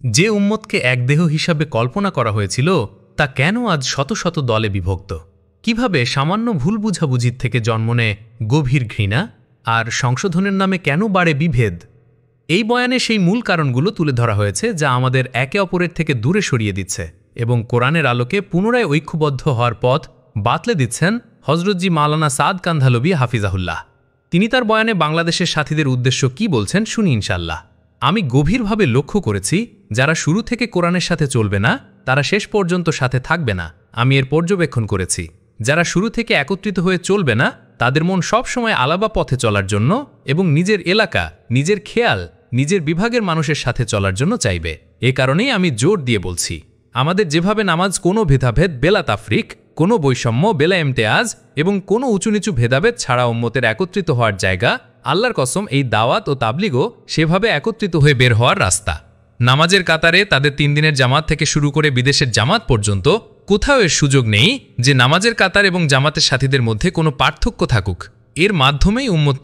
যে উম্মতকে এক দেহ হিসাবে কল্পনা করা হয়েছিল তা কেন আজ শত শত দলে বিভক্ত? কিভাবে সামান্য ভুল বুঝাবুঝির থেকে জন্ম নেয় গভীর ঘৃণা, আর সংশোধনের নামে কেন বাড়ে বিভেদ? এই বয়ানে সেই মূল কারণগুলো তুলে ধরা হয়েছে যা আমাদের একে অপরের থেকে দূরে সরিয়ে দিচ্ছে এবং কোরআনের আলোকে পুনরায় ঐক্যবদ্ধ হওয়ার পথ বাতলে দিচ্ছেন হজরতজি মাওলানা সাদ কান্ধালবি হাফিজাহুল্লাহ। তিনি তার বয়ানে বাংলাদেশের সাথীদের উদ্দেশ্য কি বলছেন শুনি ইনশাল্লাহ। আমি গভীরভাবে লক্ষ্য করেছি, যারা শুরু থেকে কোরআনের সাথে চলবে না তারা শেষ পর্যন্ত সাথে থাকবে না। আমি এর পর্যবেক্ষণ করেছি, যারা শুরু থেকে একত্রিত হয়ে চলবে না তাদের মন সবসময় আলাদা পথে চলার জন্য এবং নিজের এলাকা, নিজের খেয়াল, নিজের বিভাগের মানুষের সাথে চলার জন্য চাইবে। এ কারণেই আমি জোর দিয়ে বলছি, আমাদের যেভাবে নামাজ কোনো ভেদাভেদ বেলা তাফরিক, কোনো বৈষম্য বেলা ইমতেয়াজ এবং কোনো উঁচু নিচু ভেদাভেদ ছাড়া উম্মতের একত্রিত হওয়ার জায়গা, আল্লাহর কসম এই দাওয়াত ও তাবলিগও সেভাবে একত্রিত হয়ে বের হওয়ার রাস্তা। নামাজের কাতারে তাদের 3 দিনের জামাত থেকে শুরু করে বিদেশের জামাত পর্যন্ত কোথাও এর সুযোগ নেই যে নামাজের কাতার এবং জামাতের সাথীদের মধ্যে কোনো পার্থক্য থাকুক। এর মাধ্যমেই উম্মত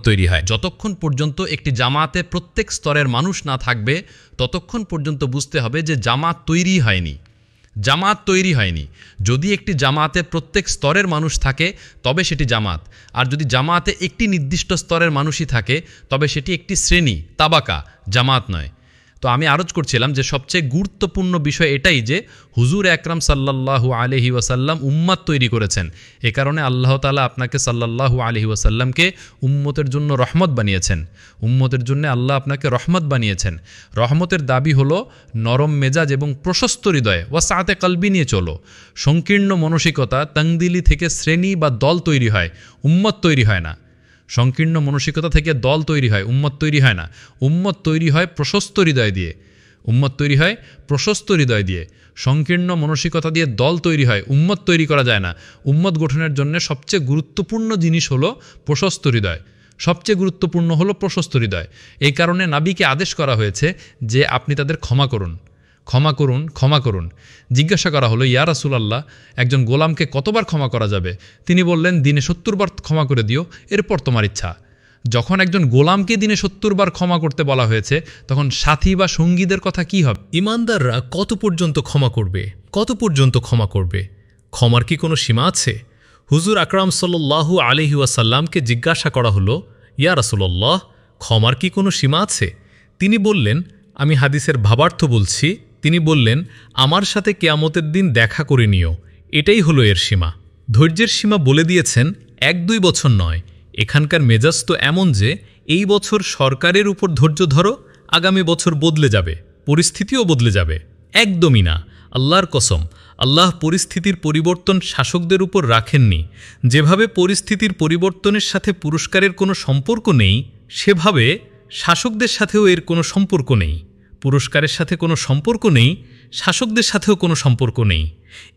তৈরি হয়, যতক্ষণ পর্যন্ত একটি জামাতে প্রত্যেক স্তরের মানুষ না থাকবে ততক্ষণ পর্যন্ত বুঝতে হবে যে জামাত তৈরি হয়নি। যদি একটি জামাতে প্রত্যেক স্তরের মানুষ থাকে তবে সেটি জামাত, আর যদি জামাতে একটি নির্দিষ্ট স্তরের মানুষই থাকে তবে সেটি একটি শ্রেণী, তাবাকা, জামাত নয়। তো আমি আরজ করছিলাম যে সবচেয়ে গুরুত্বপূর্ণ বিষয় এটাই যে হুজুর আকরাম সাল্লাল্লাহু আলাইহি ওয়াসাল্লাম উম্মত তৈরি করেছেন। এ কারণে আল্লাহ তাআলা আপনাকে সাল্লাল্লাহু আলাইহি ওয়াসাল্লামকে উম্মতের জন্য রহমত বানিয়েছেন। উম্মতের জন্য আল্লাহ আপনাকে রহমত বানিয়েছেন। রহমতের দাবি হলো নরম মেজাজ এবং প্রশস্ত হৃদয় ওয়াসাআতে কলবি নিয়ে চলো। সংকীর্ণ মানসিকতা, তাংদিলি থেকে শ্রেণী বা দল তৈরি হয়, উম্মত তৈরি হয় না। সংকীর্ণ মানসিকতা থেকে দল তৈরি হয়, উম্মত তৈরি হয় না। উম্মত তৈরি হয় প্রশস্ত হৃদয় দিয়ে। সংকীর্ণ মানসিকতা দিয়ে দল তৈরি হয়, উম্মত তৈরি করা যায় না। উম্মত গঠনের জন্য সবচেয়ে গুরুত্বপূর্ণ জিনিস হলো প্রশস্ত হৃদয়। এই কারণে নবীকে আদেশ করা হয়েছে যে আপনি তাদের ক্ষমা করুন। জিজ্ঞাসা করা হলো, ইয়া রাসূলুল্লাহ, একজন গোলামকে কতবার ক্ষমা করা যাবে? তিনি বললেন, দিনে 70 বার ক্ষমা করে দিও, এরপর তোমার ইচ্ছা। যখন একজন গোলামকে দিনে 70 বার ক্ষমা করতে বলা হয়েছে তখন সাথী বা সঙ্গীদের কথা কি হবে? ইমানদাররা কত পর্যন্ত ক্ষমা করবে? ক্ষমার কি কোনো সীমা আছে? হুজুর আকরাম সাল্লাল্লাহু আলাইহি ওয়াসাল্লামকে জিজ্ঞাসা করা হলো, ইয়া রাসূলুল্লাহ, ক্ষমার কি কোনো সীমা আছে? তিনি বললেন, আমি হাদিসের ভাবার্থ বলছি, তিনি বললেন, আমার সাথে কিয়ামতের দিন দেখা করে নিও, এটাই হলো এর সীমা। ধৈর্যের সীমা বলে দিয়েছেন 1-2 বছর নয়। এখানকার মেজাজ তো এমন যে এই বছর সরকারের উপর ধৈর্য ধরো, আগামী বছর বদলে যাবে, পরিস্থিতিও বদলে যাবে। একদমই না, আল্লাহর কসম, আল্লাহ পরিস্থিতির পরিবর্তন শাসকদের উপর রাখেননি। যেভাবে পরিস্থিতির পরিবর্তনের সাথে পুরস্কারের কোনো সম্পর্ক নেই, সেভাবে শাসকদের সাথেও এর কোনো সম্পর্ক নেই। পুরস্কারের সাথে কোনো সম্পর্ক নেই, শাসকদের সাথেও কোনো সম্পর্ক নেই।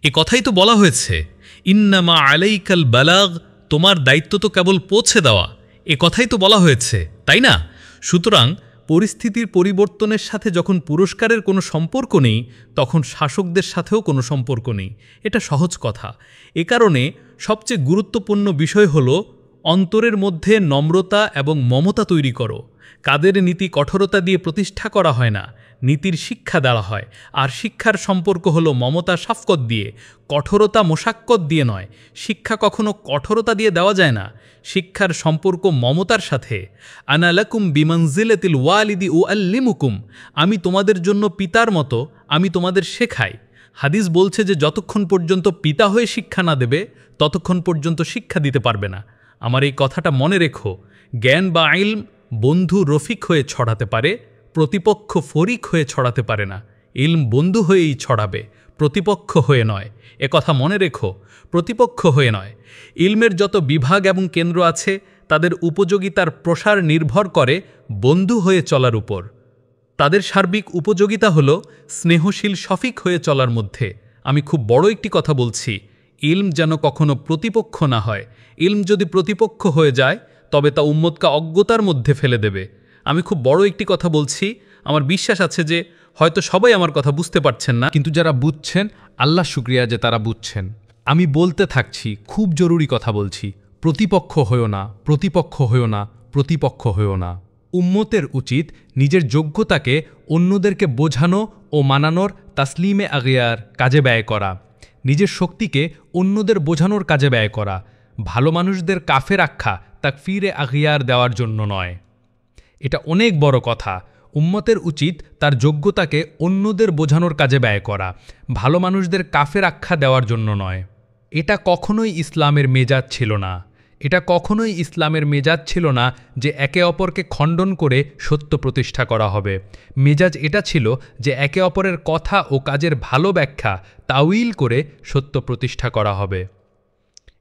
এ কথাই তো বলা হয়েছে, ইন্নামা আলাইকাল বালাগ, তোমার দায়িত্ব তো কেবল পৌঁছে দেওয়া। এ কথাই তো বলা হয়েছে, তাই না? সুতরাং পরিস্থিতির পরিবর্তনের সাথে যখন পুরস্কারের কোনো সম্পর্ক নেই তখন শাসকদের সাথেও কোনো সম্পর্ক নেই। এটা সহজ কথা। এ কারণে সবচেয়ে গুরুত্বপূর্ণ বিষয় হলো অন্তরের মধ্যে নম্রতা এবং মমতা তৈরি করো। কাদের নীতি কঠোরতা দিয়ে প্রতিষ্ঠা করা হয় না, নীতির শিক্ষা দেওয়া হয়। আর শিক্ষার সম্পর্ক হলো মমতা শাফকত দিয়ে, কঠোরতা মোশাক্কত দিয়ে নয়। শিক্ষা কখনো কঠোরতা দিয়ে দেওয়া যায় না, শিক্ষার সম্পর্ক মমতার সাথে। আনা লাকুম বিমানজিলাতিল ওয়ালিদি উআল্লিমুকুম, আমি তোমাদের জন্য পিতার মতো, আমি তোমাদের শেখাই। হাদিস বলছে যে যতক্ষণ পর্যন্ত পিতা হয়ে শিক্ষা না দেবে ততক্ষণ পর্যন্ত শিক্ষা দিতে পারবে না। আমার এই কথাটা মনে রেখো। জ্ঞান বা ইলম বন্ধু রফিক হয়ে ছড়াতে পারে, প্রতিপক্ষ ফরিক হয়ে ছড়াতে পারে না। ইলম বন্ধু হয়েই ছড়াবে, প্রতিপক্ষ হয়ে নয়। এ কথা মনে রেখো, প্রতিপক্ষ হয়ে নয়। ইলমের যত বিভাগ এবং কেন্দ্র আছে তাদের উপযোগিতার প্রসার নির্ভর করে বন্ধু হয়ে চলার উপর। তাদের সার্বিক উপযোগিতা হলো স্নেহশীল শফিক হয়ে চলার মধ্যে। আমি খুব বড় একটি কথা বলছি, ইলম যেন কখনো প্রতিপক্ষ না হয়। ইলম যদি প্রতিপক্ষ হয়ে যায় তবে তা উম্মতকে অজ্ঞতার মধ্যে ফেলে দেবে। আমি খুব বড় একটি কথা বলছি, আমার বিশ্বাস আছে যে হয়তো সবাই আমার কথা বুঝতে পারছেন না, কিন্তু যারা বুঝছেন আল্লাহ শুকরিয়া যে তারা বুঝছেন। আমি বলতে থাকছি, খুব জরুরি কথা বলছি, প্রতিপক্ষ হয়েও না। উম্মতের উচিত নিজের যোগ্যতাকে অন্যদেরকে বোঝানো ও মানানোর তাসলিমে আগিয়ার কাজে ব্যয় করা, নিজের শক্তিকে অন্যদের বোঝানোর কাজে ব্যয় করা, ভালো মানুষদের কাফের আখ্যা তাকফিরে আগিয়ার দেওয়ার জন্য নয়। এটা অনেক বড় কথা। উম্মতের উচিত তার যোগ্যতাকে অন্যদের বোঝানোর কাজে ব্যয় করা, ভালো মানুষদের কাফের আখ্যা দেওয়ার জন্য নয়। এটা কখনোই ইসলামের মেজাজ ছিল না। এটা কখনোই ইসলামের মেজাজ ছিল না যে একে অপরকে খণ্ডন করে সত্য প্রতিষ্ঠা করা হবে। মেজাজ এটা ছিল যে একে অপরের কথা ও কাজের ভালো ব্যাখ্যা তাউইল করে সত্য প্রতিষ্ঠা করা হবে।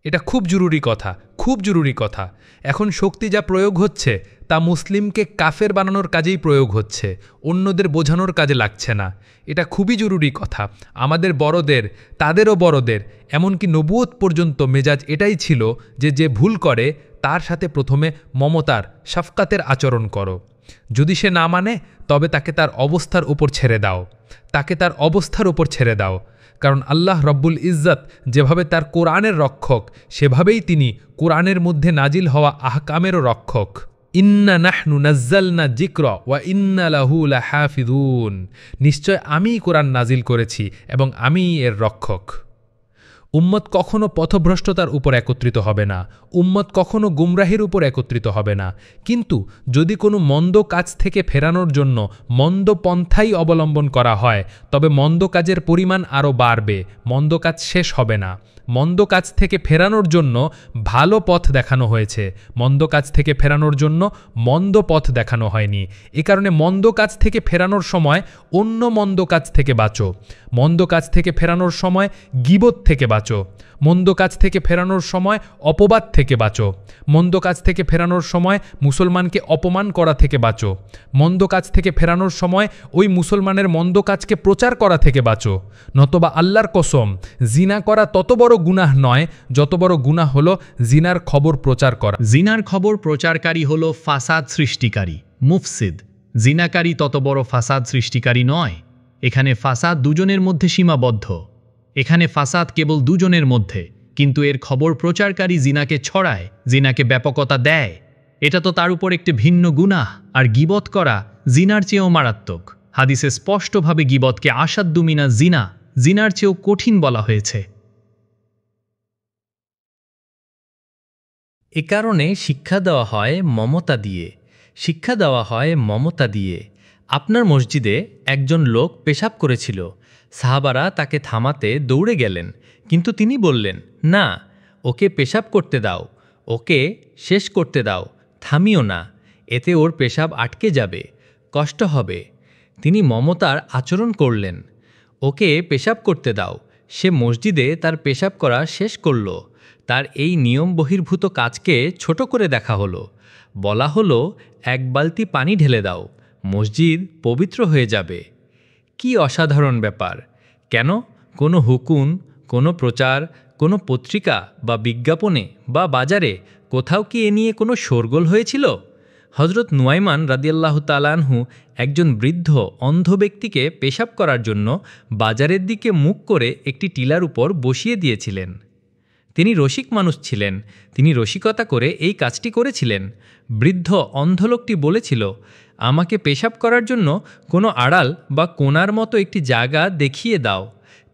এটা খুব জরুরি কথা, খুব জরুরি কথা। এখন শক্তি যা প্রয়োগ হচ্ছে তা মুসলিমকে কাফের বানানোর কাজেই প্রয়োগ হচ্ছে, অন্যদের বোঝানোর কাজে লাগছে না। এটা খুবই জরুরি কথা। আমাদের বড়দের, তাদেরও বড়দের, এমনকি নবুয়ত পর্যন্ত মেজাজ এটাই ছিল যে যে ভুল করে তার সাথে প্রথমে মমতার, শাফকাতের আচরণ করো। যদি সে না মানে তবে তাকে তার অবস্থার উপর ছেড়ে দাও, তাকে তার অবস্থার উপর ছেড়ে দাও। কারণ আল্লাহ রব্বুল ইজ্জত যেভাবে তার কোরআনের রক্ষক, সেভাবেই তিনি কোরআনের মধ্যে নাজিল হওয়া আহকামেরও রক্ষক। ইন্না নাহনু নাজ্জালনা যিকরা ওয়া ইন্না লাহু লাহাফিজুন। নিশ্চয় আমিই কোরআন নাজিল করেছি এবং আমিই এর রক্ষক। উম্মত কখনো পথভ্রষ্টতার উপর একত্রিত হবে না, উম্মত কখনো গুমরাহির উপর একত্রিত হবে না। কিন্তু যদি কোনো মন্দ কাজ থেকে ফেরানোর জন্য মন্দ পন্থাই অবলম্বন করা হয়, তবে মন্দ কাজের পরিমাণ আরও বাড়বে, মন্দ কাজ শেষ হবে না। মন্দ কাজ থেকে ফেরানোর জন্য ভালো পথ দেখানো হয়েছে, মন্দ কাজ থেকে ফেরানোর জন্য মন্দ পথ দেখানো হয়নি। এ কারণে মন্দ কাজ থেকে ফেরানোর সময় অন্য মন্দ কাজ থেকে বাঁচো, মন্দ কাজ থেকে ফেরানোর সময় গীবত থেকে বাঁচো, মন্দ কাজ থেকে ফেরানোর সময় অপবাদ থেকে বাঁচো, মন্দ কাজ থেকে ফেরানোর সময় মুসলমানকে অপমান করা থেকে বাঁচো, মন্দ কাজ থেকে ফেরানোর সময় ওই মুসলমানের মন্দ কাজকে প্রচার করা থেকে বাঁচো। নতবা আল্লাহর কসম, জিনা করা তত বড় গুনাহ নয় যত বড় গুনাহ হলো জিনার খবর প্রচার করা। জিনার খবর প্রচারকারী হলো ফাসাদ সৃষ্টিকারী, মুফসিদ। জিনাকারী তত বড় ফাসাদ সৃষ্টিকারী নয়। এখানে ফাসাদ দুজনের মধ্যে সীমাবদ্ধ, এখানে ফাসাদ কেবল দুজনের মধ্যে, কিন্তু এর খবর প্রচারকারী জিনাকে ছড়ায়, জিনাকে ব্যাপকতা দেয়। এটা তো তার উপর একটি ভিন্ন গুনাহ। আর গীবত করা জিনার চেয়েও মারাত্মক। হাদিসে স্পষ্টভাবে গীবতকে আসাদ্দু মিনা জিনা, জিনার চেয়েও কঠিন বলা হয়েছে। এ কারণে শিক্ষা দেওয়া হয় মমতা দিয়ে, শিক্ষা দেওয়া হয় মমতা দিয়ে। আপনার মসজিদে একজন লোক পেশাব করেছিল, সাহাবারা তাকে থামাতে দৌড়ে গেলেন, কিন্তু তিনি বললেন, না, ওকে পেশাব করতে দাও, ওকে শেষ করতে দাও, থামিও না, এতে ওর পেশাব আটকে যাবে, কষ্ট হবে। তিনি মমতার আচরণ করলেন, ওকে পেশাব করতে দাও। সে মসজিদে তার পেশাব করা শেষ করল। তার এই নিয়ম বহির্ভূত কাজকে ছোট করে দেখা হলো। বলা হলো, এক বালতি পানি ঢেলে দাও, মসজিদ পবিত্র হয়ে যাবে। কি অসাধারণ ব্যাপার! কেন? কোনো হুকুম, কোনো প্রচার, কোনো পত্রিকা বা বিজ্ঞাপনে বা বাজারে কোথাও কি এ নিয়ে কোনো শোরগোল হয়েছিল? হজরত নুয়াইমান রাদিয়াল্লাহু তাআলা আনহু একজন বৃদ্ধ অন্ধ ব্যক্তিকে পেশাব করার জন্য বাজারের দিকে মুখ করে একটি টিলার উপর বসিয়ে দিয়েছিলেন। তিনি রসিক মানুষ ছিলেন, তিনি রসিকতা করে এই কাজটি করেছিলেন। বৃদ্ধ অন্ধ লোকটি বলেছিল, আমাকে পেশাব করার জন্য কোনো আড়াল বা কোণার মতো একটি জায়গা দেখিয়ে দাও।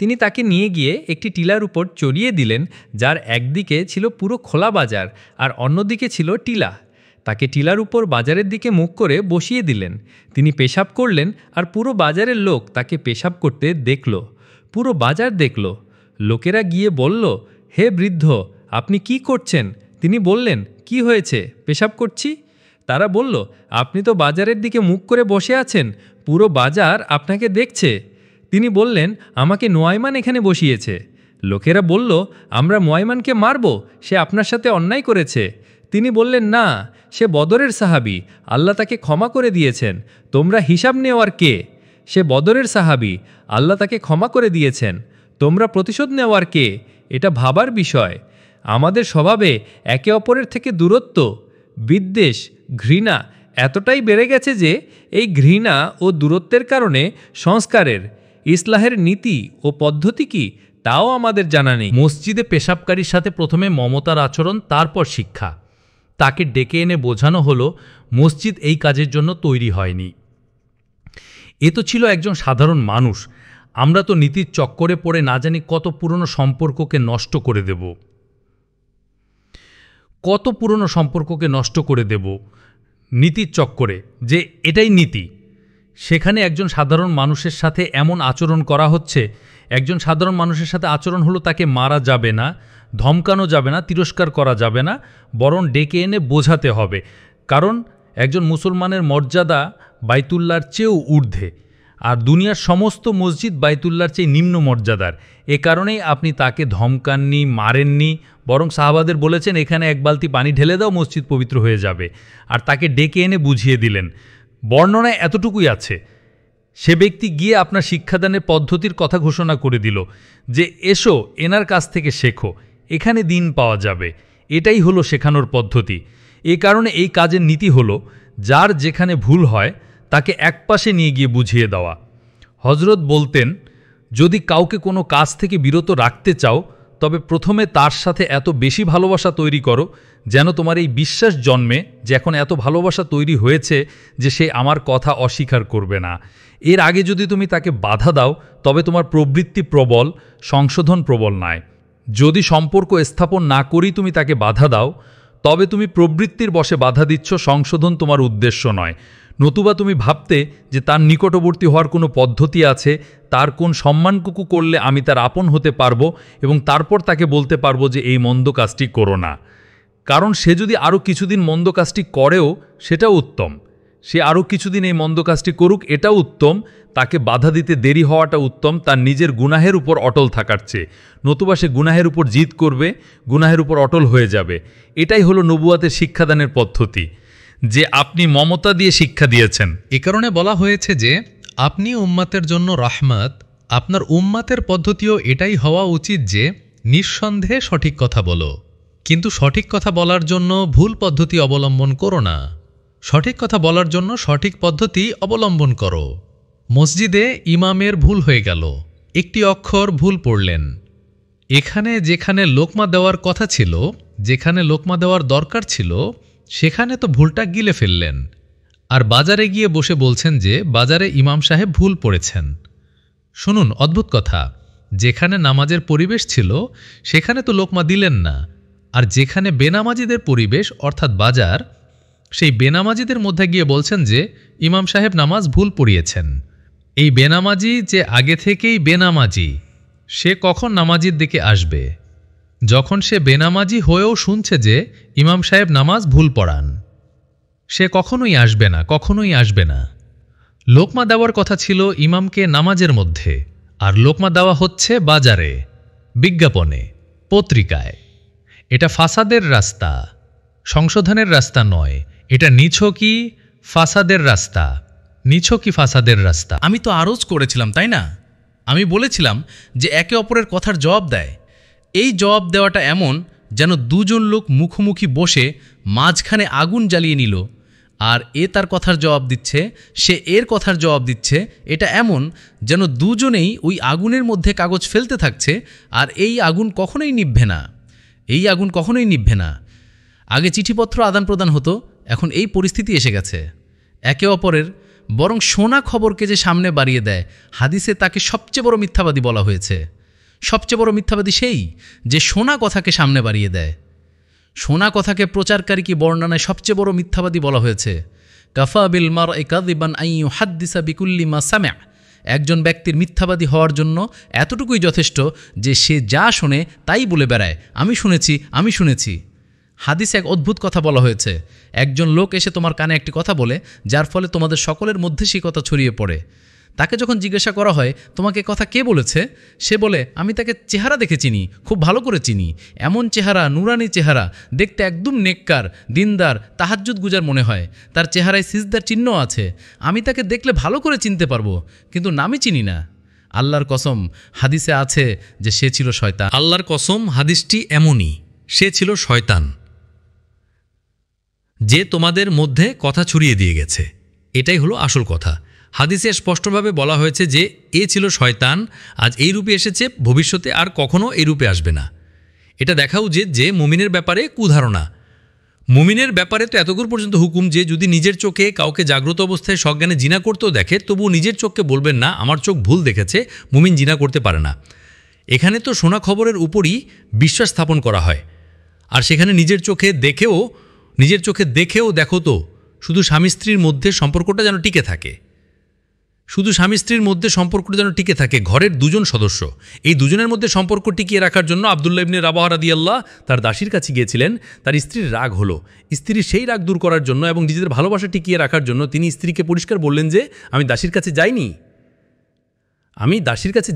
তিনি তাকে নিয়ে গিয়ে একটি টিলার উপর চড়িয়ে দিলেন, যার একদিকে ছিল পুরো খোলা বাজার আর অন্যদিকে ছিল টিলা। তাকে টিলার উপর বাজারের দিকে মুখ করে বসিয়ে দিলেন। তিনি পেশাব করলেন আর পুরো বাজারের লোক তাকে পেশাব করতে দেখল, পুরো বাজার দেখল। লোকেরা গিয়ে বলল, হে বৃদ্ধ, আপনি কি করছেন? তিনি বললেন, কি হয়েছে? পেশাব করছি। তারা বলল, আপনি তো বাজারের দিকে মুখ করে বসে আছেন, পুরো বাজার আপনাকে দেখছে। তিনি বললেন, আমাকে নুয়াইমান এখানে বসিয়েছে। লোকেরা বলল, আমরা নুয়াইমানকে মারব, সে আপনার সাথে অন্যায় করেছে। তিনি বললেন, না, সে বদরের সাহাবী, আল্লাহ তাকে ক্ষমা করে দিয়েছেন, তোমরা হিসাব নেওয়ার কে? সে বদরের সাহাবী, আল্লাহ তাকে ক্ষমা করে দিয়েছেন, তোমরা প্রতিশোধ নেওয়ার কে? এটা ভাবার বিষয়। আমাদের স্বভাবে একে অপরের থেকে দূরত্ব, বিদ্বেষ, ঘৃণা এতটাই বেড়ে গেছে যে এই ঘৃণা ও দূরত্বের কারণে সংস্কারের, ইসলাহের নীতি ও পদ্ধতি কি তাও আমাদের জানা নেই। মসজিদে পেশাবকারীর সাথে প্রথমে মমতার আচরণ, তারপর শিক্ষা। তাকে ডেকে এনে বোঝানো হলো মসজিদ এই কাজের জন্য তৈরি হয়নি। এ তো ছিল একজন সাধারণ মানুষ। আমরা তো নীতির চক্করে পড়ে না জানি কত পুরনো সম্পর্ককে নষ্ট করে দেব, কত পুরনো সম্পর্ককে নষ্ট করে দেব নীতির চক্করে, যে এটাই নীতি। সেখানে একজন সাধারণ মানুষের সাথে এমন আচরণ করা হচ্ছে, একজন সাধারণ মানুষের সাথে আচরণ হলো তাকে মারা যাবে না, ধমকানো যাবে না, তিরস্কার করা যাবে না, বরং ডেকে এনে বোঝাতে হবে। কারণ একজন মুসলমানের মর্যাদা বাইতুল্লাহর চেয়েও ঊর্ধ্বে, আর দুনিয়ার সমস্ত মসজিদ বাইতুল্লাহর চেয়ে নিম্ন মর্যাদার। এ কারণেই আপনি তাকে ধমকাননি, মারেননি, বরং সাহাবাদের বলেছেন এখানে এক বালতি পানি ঢেলে দাও, মসজিদ পবিত্র হয়ে যাবে, আর তাকে ডেকে এনে বুঝিয়ে দিলেন। বর্ণনায় এতটুকুই আছে। সে ব্যক্তি গিয়ে আপনার শিক্ষাদানের পদ্ধতির কথা ঘোষণা করে দিল যে এসো এনার কাছ থেকে শেখো, এখানে দিন পাওয়া যাবে। এটাই হলো শেখানোর পদ্ধতি। এ কারণে এই কাজের নীতি হলো যার যেখানে ভুল হয় তাকে একপাশে নিয়ে গিয়ে বুঝিয়ে দেওয়া। হজরত বলতেন, যদি কাউকে কোনো কাজ থেকে বিরত রাখতে চাও তবে প্রথমে তার সাথে এত বেশি ভালোবাসা তৈরি করো যেন তোমার এই বিশ্বাস জন্মে যে এখন এত ভালোবাসা তৈরি হয়েছে যে সে আমার কথা অস্বীকার করবে না। এর আগে যদি তুমি তাকে বাধা দাও তবে তোমার প্রবৃত্তি প্রবল, সংশোধন প্রবল নয়। যদি সম্পর্ক স্থাপন না করেই তুমি তাকে বাধা দাও তবে তুমি প্রবৃত্তির বশে বাধা দিচ্ছ, সংশোধন তোমার উদ্দেশ্য নয়। নতুবা তুমি ভাবতে যে তার নিকটবর্তী হওয়ার কোনো পদ্ধতি আছে, তার কোন সম্মানটুকু করলে আমি তার আপন হতে পারবো এবং তারপর তাকে বলতে পারবো যে এই মন্দ কাজটি করো না। কারণ সে যদি আরও কিছুদিন মন্দ কাজটি করেও সেটাও উত্তম, সে আরও কিছুদিন এই মন্দ কাজটি করুক এটাও উত্তম, তাকে বাধা দিতে দেরি হওয়াটা উত্তম তার নিজের গুনাহের উপর অটল থাকার চেয়ে। নতুবা সে গুনাহের উপর জিদ করবে, গুনাহের উপর অটল হয়ে যাবে। এটাই হলো নবুয়াতের শিক্ষাদানের পদ্ধতি, যে আপনি মমতা দিয়ে শিক্ষা দিয়েছেন। এ কারণে বলা হয়েছে যে আপনি উম্মাতের জন্য রহমত, আপনার উম্মাতের পদ্ধতিও এটাই হওয়া উচিত যে নিঃসন্দেহে সঠিক কথা বলো, কিন্তু সঠিক কথা বলার জন্য ভুল পদ্ধতি অবলম্বন করো না। সঠিক কথা বলার জন্য সঠিক পদ্ধতি অবলম্বন করো। মসজিদে ইমামের ভুল হয়ে গেল, একটি অক্ষর ভুল পড়লেন। এখানে যেখানে লোকমা দেওয়ার কথা ছিল, যেখানে লোকমা দেওয়ার দরকার ছিল, সেখানে তো ভুলটা গিলে ফেললেন। আর বাজারে গিয়ে বসে বলছেন যে বাজারে ইমাম সাহেব ভুল পড়েছেন। শুনুন অদ্ভুত কথা, যেখানে নামাজের পরিবেশ ছিল সেখানে তো লোকমা দিলেন না, আর যেখানে বেনামাজিদের পরিবেশ অর্থাৎ বাজার, সেই বেনামাজিদের মধ্যে গিয়ে বলছেন যে ইমাম সাহেব নামাজ ভুল পড়িয়েছেন। এই বেনামাজি যে আগে থেকেই বেনামাজি, সে কখন নামাজির দিকে আসবে? যখন সে বেনামাজি হয়েও শুনছে যে ইমাম সাহেব নামাজ ভুল পড়ান, সে কখনোই আসবে না, কখনোই আসবে না। লোকমা দেওয়ার কথা ছিল ইমামকে নামাজের মধ্যে, আর লোকমা দেওয়া হচ্ছে বাজারে, বিজ্ঞাপনে, পত্রিকায়। এটা ফাসাদের রাস্তা, সংশোধনের রাস্তা নয়। এটা নিছকই ফাসাদের রাস্তা, নিছকই ফাসাদের রাস্তা। আমি তো আরজ করেছিলাম, তাই না? আমি বলেছিলাম যে একে অপরের কথার জবাব দেয়। এই জবাব দেওয়াটা এমন যেন দুজন লোক মুখোমুখি বসে মাঝখানে আগুন জ্বালিয়ে নিল, আর এ তার কথার জবাব দিচ্ছে, সে এর কথার জবাব দিচ্ছে। এটা এমন যেন দুজনেই ওই আগুনের মধ্যে কাগজ ফেলতে থাকছে, আর এই আগুন কখনোই নিভবে না, এই আগুন কখনোই নিভবে না। আগে চিঠিপত্র আদান প্রদান হতো, এখন এই পরিস্থিতি এসে গেছে। একে অপরের বরং শোনা খবরকে যে সামনে বাড়িয়ে দেয়, হাদিসে তাকে সবচেয়ে বড় মিথ্যাবাদী বলা হয়েছে। সবচেয়ে বড় মিথ্যাবাদী সেই যে শোনা কথাকে সামনে বাড়িয়ে দেয়। শোনা কথাকে প্রচারকারী কি বর্ণনায় সবচেয়ে বড় মিথ্যাবাদী বলা হয়েছে। কাফা বিল মারই কাযিবান আন ইউহাদ্দিসা বিকুল্লি মা সামিআ। একজন ব্যক্তির মিথ্যাবাদী হওয়ার জন্য এতটুকুই যথেষ্ট যে সে যা শোনে তাই বলে বেড়ায়, আমি শুনেছি, আমি শুনেছি। হাদিসে এক অদ্ভুত কথা বলা হয়েছে, একজন লোক এসে তোমার কানে একটি কথা বলে যার ফলে তোমাদের সকলের মধ্যে সেই কথা ছড়িয়ে পড়ে। তাকে যখন জিজ্ঞাসা করা হয় তোমাকে কথা কে বলেছে, সে বলে আমি তাকে চেহারা দেখে চিনি, খুব ভালো করে চিনি। এমন চেহারা, নুরানি চেহারা, দেখতে একদম নেককার, দিনদার, তাহাজ্জুদ গুজার মনে হয়। তার চেহারায় সিজদার চিহ্ন আছে, আমি তাকে দেখলে ভালো করে চিনতে পারবো, কিন্তু নামই চিনি না। আল্লাহর কসম, হাদিসে আছে যে সে ছিল শয়তান। আল্লাহর কসম, হাদিসটি এমনই, সে ছিল শয়তান, যে তোমাদের মধ্যে কথা ছড়িয়ে দিয়ে গেছে। এটাই হলো আসল কথা। হাদিসে স্পষ্টভাবে বলা হয়েছে যে এ ছিল শয়তান, আজ এই রূপে এসেছে, ভবিষ্যতে আর কখনো এই রূপে আসবে না। এটা দেখা উচিত যে মুমিনের ব্যাপারে কুধারণা, মুমিনের ব্যাপারে তো এতদূর পর্যন্ত হুকুম যে যদি নিজের চোখে কাউকে জাগ্রত অবস্থায় সজ্ঞানে জিনা করতেও দেখে তবুও নিজের চোখকে বলবেন না আমার চোখ ভুল দেখেছে, মুমিন জিনা করতে পারে না। এখানে তো শোনা খবরের উপরই বিশ্বাস স্থাপন করা হয়। আর সেখানে নিজের চোখে দেখেও দেখো তো শুধু স্বামী স্ত্রীর মধ্যে সম্পর্কটা যেন টিকে থাকে, ঘরের দুজন সদস্য, এই দুজনের মধ্যে সম্পর্ক টিকিয়ে রাখার জন্য আব্দুল্লাহ ইবনে রাবাহ রাদিয়াল্লাহ তার দাসীর কাছে গিয়েছিলেন। তার স্ত্রীর রাগ হলো, স্ত্রীর সেই রাগ দূর করার জন্য এবং নিজেদের ভালোবাসা টিকিয়ে রাখার জন্য তিনি স্ত্রীকে পরিষ্কার বললেন যে আমি দাসীর কাছে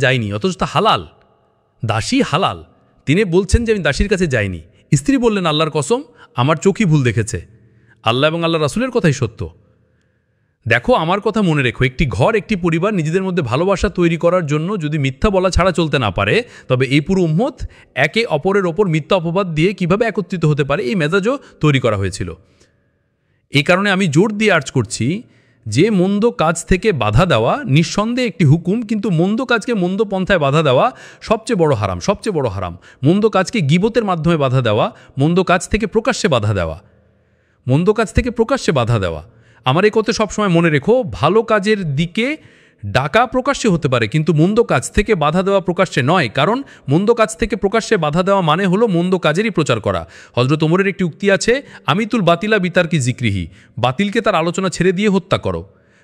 যাইনি, অথচ তা হালাল, দাসী হালাল। তিনি বলছেন যে আমি দাসীর কাছে যাইনি। স্ত্রী বললেন আল্লাহর কসম আমার চোখই ভুল দেখেছে, আল্লাহ এবং আল্লাহ রাসূলের কথাই সত্য। দেখো আমার কথা মনে রেখো, একটি ঘর একটি পরিবার নিজেদের মধ্যে ভালোবাসা তৈরি করার জন্য যদি মিথ্যা বলা ছাড়া চলতে না পারে তবে এই পুরো উম্মত একে অপরের ওপর মিথ্যা অপবাদ দিয়ে কিভাবে একত্রিত হতে পারে এই মেজাজও তৈরি করা হয়েছিল। এই কারণে আমি জোর দিয়ে আর্জ করছি যে মন্দ কাজ থেকে বাধা দেওয়া নিঃসন্দেহে একটি হুকুম, কিন্তু মন্দ কাজকে মন্দ পন্থায় বাধা দেওয়া সবচেয়ে বড় হারাম। মন্দ কাজকে গীবতের মাধ্যমে বাধা দেওয়া, মন্দ কাজ থেকে প্রকাশ্যে বাধা দেওয়া। আমার এই কথা সবসময় মনে রেখো, ভালো কাজের দিকে ডাকা প্রকাশ্যে হতে পারে কিন্তু মন্দ কাজ থেকে বাধা দেওয়া প্রকাশ্যে নয়, কারণ মন্দ কাজ থেকে প্রকাশ্যে বাধা দেওয়া মানে হলো মন্দ কাজেরই প্রচার করা। হযরত ওমরের একটি উক্তি আছে, আমিতুল বাতিলা বিতারকি জিক্রিহি, বাতিলকে তার আলোচনা ছেড়ে দিয়ে হত্যা করো।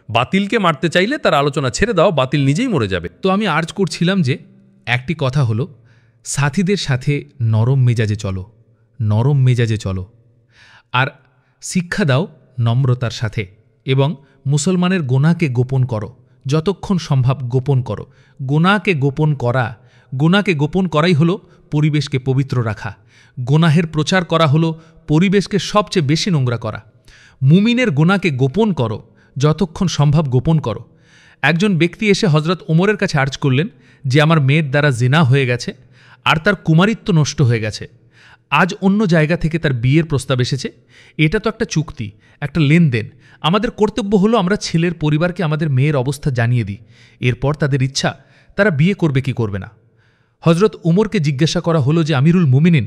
বাতিলকে মারতে চাইলে তার আলোচনা ছেড়ে দাও, বাতিল নিজেই মরে যাবে। তো আমি আর্জ করছিলাম যে একটি কথা হলো সাথীদের সাথে নরম মেজাজে চলো, আর শিক্ষা দাও নম্রতার সাথে, এবং মুসলমানের গোনাকে গোপন করো, যতক্ষণ সম্ভব গোপন করো। গোনাকে গোপন করাই হলো পরিবেশকে পবিত্র রাখা। গোনাহের প্রচার করা হলো পরিবেশকে সবচেয়ে বেশি নোংরা করা। মুমিনের গোনাকে গোপন করো, যতক্ষণ সম্ভব গোপন করো। একজন ব্যক্তি এসে হযরত ওমরের কাছে আর্জ করলেন যে আমার মেয়ের দ্বারা জিনা হয়ে গেছে আর তার কুমারিত্ব নষ্ট হয়ে গেছে, আজ অন্য জায়গা থেকে তার বিয়ের প্রস্তাব এসেছে। এটা তো একটা চুক্তি, একটা লেনদেন। আমাদের কর্তব্য হলো আমরা ছেলের পরিবারকে আমাদের মেয়ের অবস্থা জানিয়ে দিই, এরপর তাদের ইচ্ছা তারা বিয়ে করবে কি করবে না। হযরত উমরকে জিজ্ঞাসা করা হলো যে আমিরুল মুমিনিন,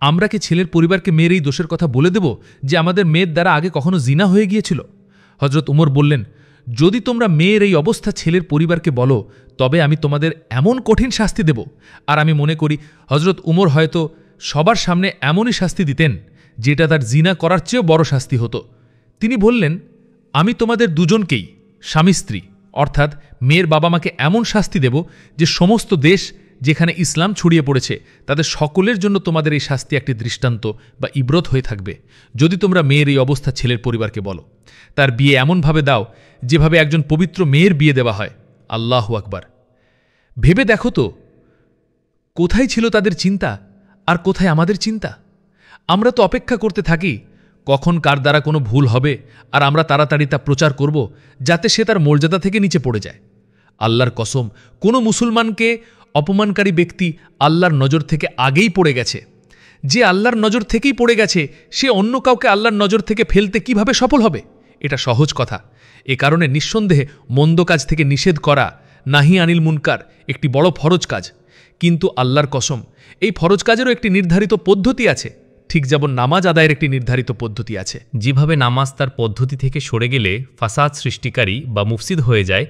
আমরা কি ছেলের পরিবারকে মেয়ের এই দোষের কথা বলে দেব যে আমাদের মেয়ের দ্বারা আগে কখনো জিনা হয়ে গিয়েছিল? হযরত উমর বললেন, যদি তোমরা মেয়ের এই অবস্থা ছেলের পরিবারকে বলো তবে আমি তোমাদের এমন কঠিন শাস্তি দেব। আর আমি মনে করি হযরত উমর হয়তো সবার সামনে এমনই শাস্তি দিতেন যেটা তার জিনা করার চেয়েও বড় শাস্তি হতো। তিনি বললেন, আমি তোমাদের দুজনকেই স্বামী স্ত্রী অর্থাৎ মেয়ের বাবা মাকে এমন শাস্তি দেব যে সমস্ত দেশ যেখানে ইসলাম ছড়িয়ে পড়েছে তাদের সকলের জন্য তোমাদের এই শাস্তি একটি দৃষ্টান্ত বা ইবরত হয়ে থাকবে যদি তোমরা মেয়ের এই অবস্থা ছেলের পরিবারকে বলো। তার বিয়ে এমনভাবে দাও যেভাবে একজন পবিত্র মেয়ের বিয়ে দেওয়া হয়। আল্লাহু আকবার। ভেবে দেখো তো কোথায় ছিল তাদের চিন্তা আর কোথায় আমাদের চিন্তা। আমরা তো অপেক্ষা করতে থাকি কখন কার দ্বারা কোনো ভুল হবে আর আমরা তাড়াতাড়ি তা প্রচার করব যাতে সে তার মর্যাদা থেকে নিচে পড়ে যায়। আল্লাহর কসম, কোনো মুসলমানকে অপমানকারী ব্যক্তি আল্লাহর নজর থেকে আগেই পড়ে গেছে। যে আল্লাহর নজর থেকেই পড়ে গেছে সে অন্য কাউকে আল্লাহর নজর থেকে ফেলতে কিভাবে সফল হবে? এটা সহজ কথা। এ কারণে নিঃসন্দেহে মন্দ কাজ থেকে নিষেধ করা, নাহি আনিল মুনকার, একটি বড় ফরজ কাজ। কিন্তু আল্লাহর কসম, এই ফরজ কাজেরও একটি নির্ধারিত পদ্ধতি আছে, ঠিক যেমন নামাজ আদায়ের একটি নির্ধারিত পদ্ধতি আছে। যেভাবে নামাজ তার পদ্ধতি থেকে সরে গেলে ফাসাদ সৃষ্টিকারী বা মুফসিদ হয়ে যায়,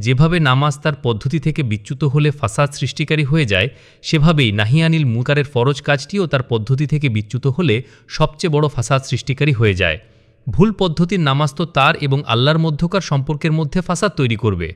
যেভাবে নামাজ তার পদ্ধতি থেকে বিচ্যুত হলে ফাসাদ সৃষ্টিকারী হয়ে যায়, সেভাবেই নাহি আনিল মুনকারের ফরজ কাজটিও তার পদ্ধতি থেকে বিচ্যুত হলে সবচেয়ে বড় ফাসাদ সৃষ্টিকারী হয়ে যায়। ভুল পদ্ধতির নামাজ তো তার এবং আল্লাহর মধ্যকার সম্পর্কের মধ্যে ফাসাদ তৈরি করবে।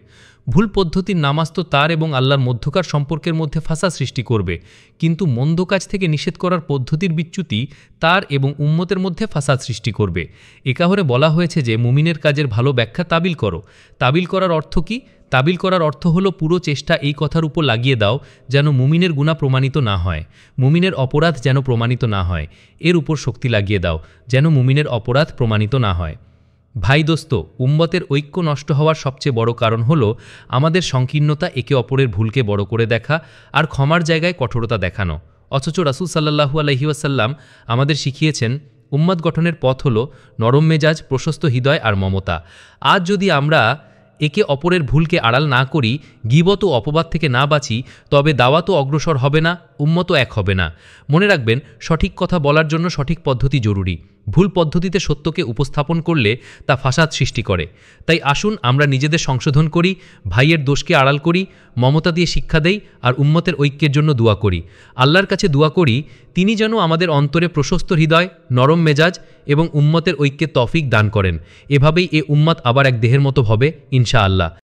ভুল পদ্ধতির নামাজ তো তার এবং আল্লাহর মধ্যকার সম্পর্কের মধ্যে ফাসাদ সৃষ্টি করবে, কিন্তু মন্দ কাজ থেকে নিষেধ করার পদ্ধতির বিচ্যুতি তার এবং উম্মতের মধ্যে ফাসাদ সৃষ্টি করবে। এ কারণে বলা হয়েছে যে মুমিনের কাজের ভালো ব্যাখ্যা তাবিল করো। তাবিল করার অর্থ কি? তাবিল করার অর্থ হলো পুরো চেষ্টা এই কথার উপর লাগিয়ে দাও যেন মুমিনের গুনাহ প্রমাণিত না হয়, মুমিনের অপরাধ যেন প্রমাণিত না হয়। এর উপর শক্তি লাগিয়ে দাও যেন মুমিনের অপরাধ প্রমাণিত না হয়। ভাই দোস্ত, উম্মতের ঐক্য নষ্ট হওয়ার সবচেয়ে বড় কারণ হলো আমাদের সংকীর্ণতা, একে অপরের ভুলকে বড় করে দেখা আর ক্ষমার জায়গায় কঠোরতা দেখানো। অথচ রাসূল সাল্লাল্লাহু আলাইহি ওয়াসাল্লাম আমাদের শিখিয়েছেন উম্মত গঠনের পথ হলো নরম মেজাজ, প্রশস্ত হৃদয় আর মমতা। আজ যদি আমরা একে অপরের ভুলকে আড়াল না করি, গীবত ও অপবাদ থেকে না বাঁচি, তবে দাওয়াতও অগ্রসর হবে না, উম্মতও এক হবে না। মনে রাখবেন, সঠিক কথা বলার জন্য সঠিক পদ্ধতি জরুরি। ভুল পদ্ধতিতে সত্যকে উপস্থাপন করলে তা ফাসাদ সৃষ্টি করে। তাই আসুন আমরা নিজেদের সংশোধন করি, ভাইয়ের দোষকে আড়াল করি, মমতা দিয়ে শিক্ষা দেই, আর উম্মতের ঐক্যের জন্য দোয়া করি। আল্লাহর কাছে দোয়া করি তিনি যেন আমাদের অন্তরে প্রশস্ত হৃদয়, নরম মেজাজ এবং উম্মতের ঐক্যের তৌফিক দান করেন। এভাবেই এ উম্মত আবার এক দেহের মতো হবে ইনশাআল্লাহ।